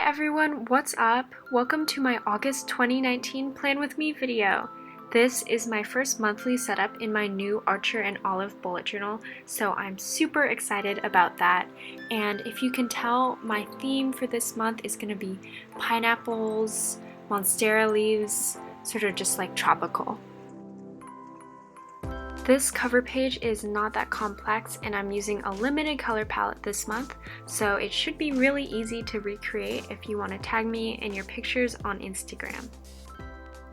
everyone, what's up? Welcome to my August 2019 Plan With Me video. This is my first monthly setup in my new Archer and Olive bullet journal, so I'm super excited about that. And if you can tell, my theme for this month is going to be pineapples, monstera leaves, sort of just like tropical. This cover page is not that complex and I'm using a limited color palette this month, so it should be really easy to recreate if you want to tag me in your pictures on Instagram.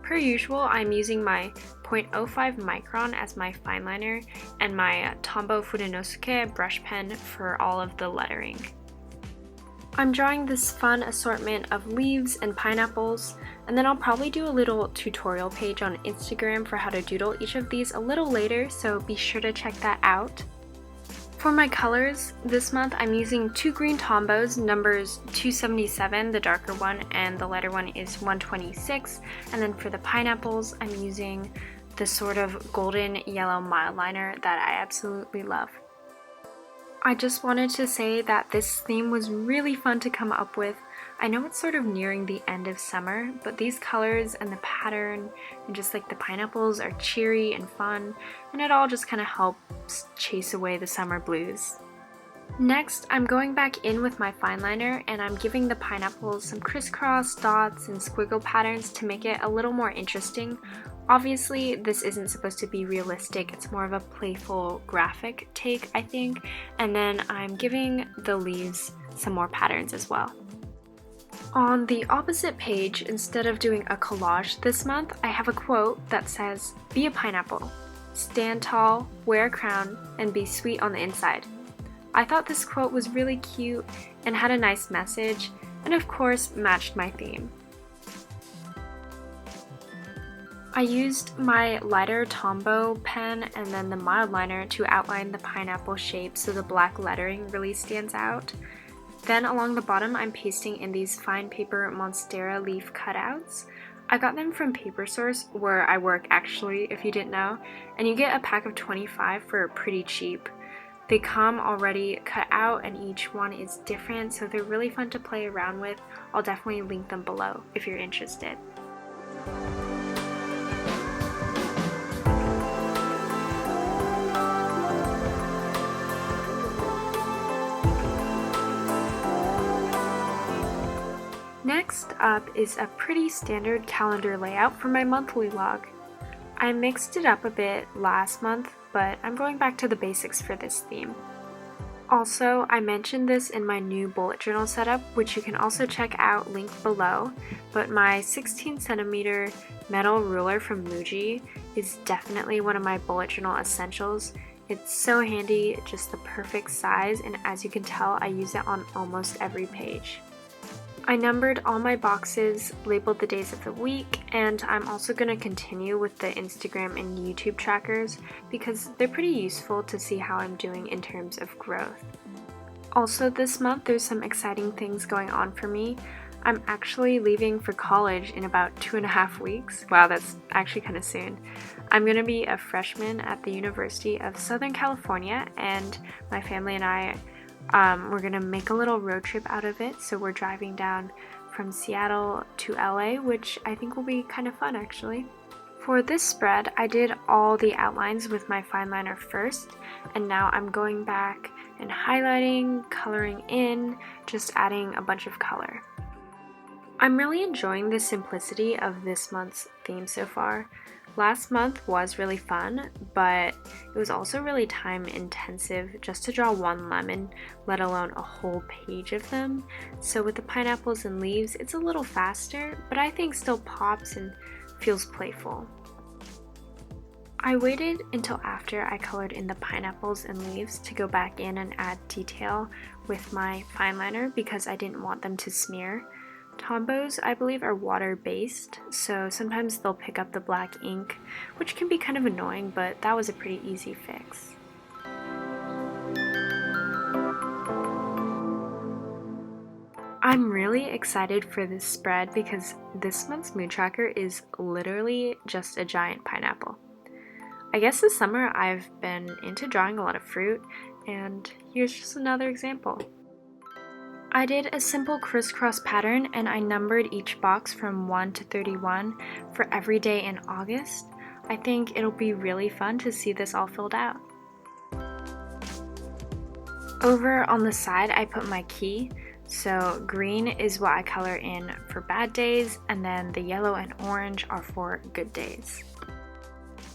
Per usual, I'm using my 0.05 micron as my fine liner and my Tombow Fudenosuke brush pen for all of the lettering. I'm drawing this fun assortment of leaves and pineapples, and then I'll probably do a little tutorial page on Instagram for how to doodle each of these a little later, so be sure to check that out. For my colors, this month I'm using two green Tombows, numbers 277, the darker one, and the lighter one is 126, and then for the pineapples I'm using the sort of golden yellow mild liner that I absolutely love. I just wanted to say that this theme was really fun to come up with. I know it's sort of nearing the end of summer, but these colors and the pattern and just like the pineapples are cheery and fun, and it all just kind of helps chase away the summer blues. Next, I'm going back in with my fine liner and I'm giving the pineapples some crisscross, dots, and squiggle patterns to make it a little more interesting. Obviously, this isn't supposed to be realistic, it's more of a playful graphic take, I think, and then I'm giving the leaves some more patterns as well. On the opposite page, instead of doing a collage this month, I have a quote that says, "Be a pineapple, stand tall, wear a crown, and be sweet on the inside." I thought this quote was really cute and had a nice message, and of course matched my theme. I used my lighter Tombow pen and then the mild liner to outline the pineapple shape so the black lettering really stands out. Then along the bottom I'm pasting in these fine paper monstera leaf cutouts. I got them from Paper Source, where I work actually, if you didn't know, and you get a pack of 25 for pretty cheap. They come already cut out and each one is different, so they're really fun to play around with. I'll definitely link them below if you're interested. Next up is a pretty standard calendar layout for my monthly log. I mixed it up a bit last month, but I'm going back to the basics for this theme. Also, I mentioned this in my new bullet journal setup, which you can also check out, linked below, but my 16cm metal ruler from Muji is definitely one of my bullet journal essentials. It's so handy, just the perfect size, and as you can tell, I use it on almost every page. I numbered all my boxes, labeled the days of the week, and I'm also going to continue with the Instagram and YouTube trackers because they're pretty useful to see how I'm doing in terms of growth. Also this month there's some exciting things going on for me. I'm actually leaving for college in about 2.5 weeks. Wow, that's actually kind of soon. I'm going to be a freshman at the University of Southern California, and my family and I we're gonna make a little road trip out of it, so we're driving down from Seattle to LA, which I think will be kind of fun actually. For this spread, I did all the outlines with my fine liner first, and now I'm going back and highlighting, coloring in, just adding a bunch of color. I'm really enjoying the simplicity of this month's theme so far. Last month was really fun, but it was also really time intensive just to draw one lemon, let alone a whole page of them. So with the pineapples and leaves, it's a little faster, but I think still pops and feels playful. I waited until after I colored in the pineapples and leaves to go back in and add detail with my fine liner because I didn't want them to smear. Tombows, I believe, are water-based, so sometimes they'll pick up the black ink, which can be kind of annoying, but that was a pretty easy fix. I'm really excited for this spread because this month's mood tracker is literally just a giant pineapple. I guess this summer I've been into drawing a lot of fruit, and here's just another example. I did a simple crisscross pattern and I numbered each box from 1 to 31 for every day in August. I think it'll be really fun to see this all filled out. Over on the side I put my key, so green is what I color in for bad days and then the yellow and orange are for good days.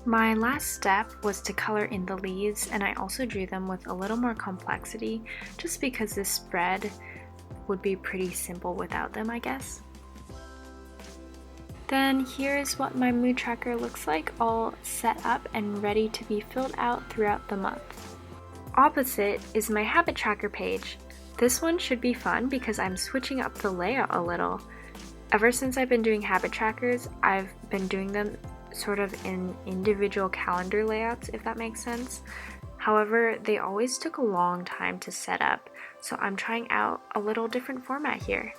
My last step was to color in the leaves, and I also drew them with a little more complexity just because this spread would be pretty simple without them, I guess. Then here is what my mood tracker looks like, all set up and ready to be filled out throughout the month. Opposite is my habit tracker page. This one should be fun because I'm switching up the layout a little. Ever since I've been doing habit trackers, I've been doing them sort of in individual calendar layouts, if that makes sense. However, they always took a long time to set up, so I'm trying out a little different format here.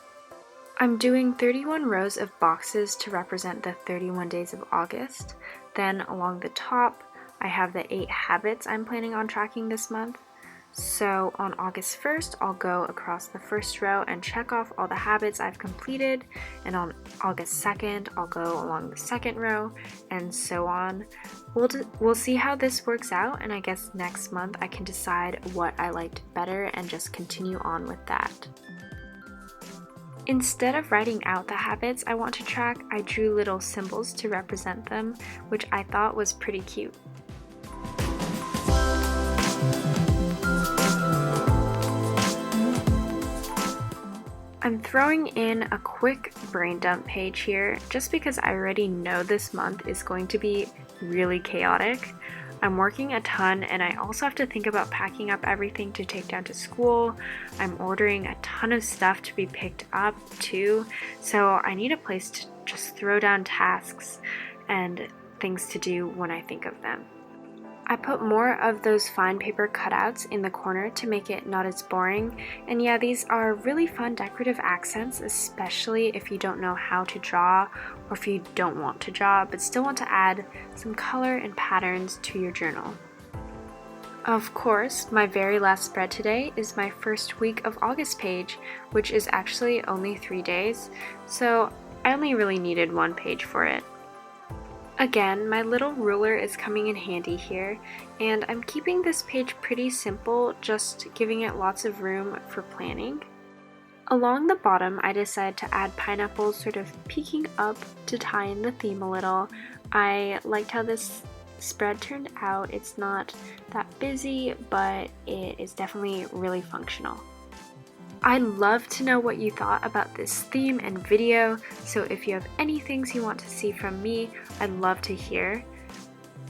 I'm doing 31 rows of boxes to represent the 31 days of August. Then along the top, I have the 8 habits I'm planning on tracking this month. So on August 1st, I'll go across the first row and check off all the habits I've completed, and on August 2nd, I'll go along the second row, and so on. We'll see how this works out, and I guess next month I can decide what I liked better and just continue on with that. Instead of writing out the habits I want to track, I drew little symbols to represent them, which I thought was pretty cute. I'm throwing in a quick brain dump page here just because I already know this month is going to be really chaotic. I'm working a ton and I also have to think about packing up everything to take down to school. I'm ordering a ton of stuff to be picked up too, so I need a place to just throw down tasks and things to do when I think of them. I put more of those fine paper cutouts in the corner to make it not as boring, and yeah, these are really fun decorative accents, especially if you don't know how to draw or if you don't want to draw but still want to add some color and patterns to your journal. Of course, my very last spread today is my first week of August page, which is actually only 3 days, so I only really needed 1 page for it. Again, my little ruler is coming in handy here, and I'm keeping this page pretty simple, just giving it lots of room for planning. Along the bottom, I decided to add pineapples sort of peeking up to tie in the theme a little. I liked how this spread turned out. It's not that busy, but it is definitely really functional. I'd love to know what you thought about this theme and video, so if you have any things you want to see from me, I'd love to hear.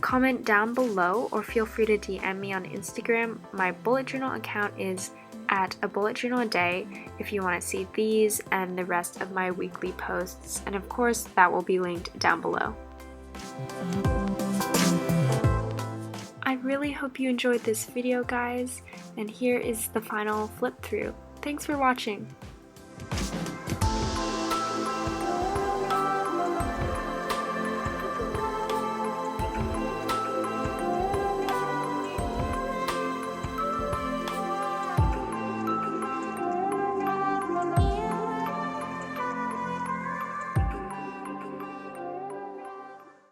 Comment down below or feel free to DM me on Instagram. My bullet journal account is at a bullet journal a day if you want to see these and the rest of my weekly posts, and of course that will be linked down below. I really hope you enjoyed this video, guys, and here is the final flip through. Thanks for watching.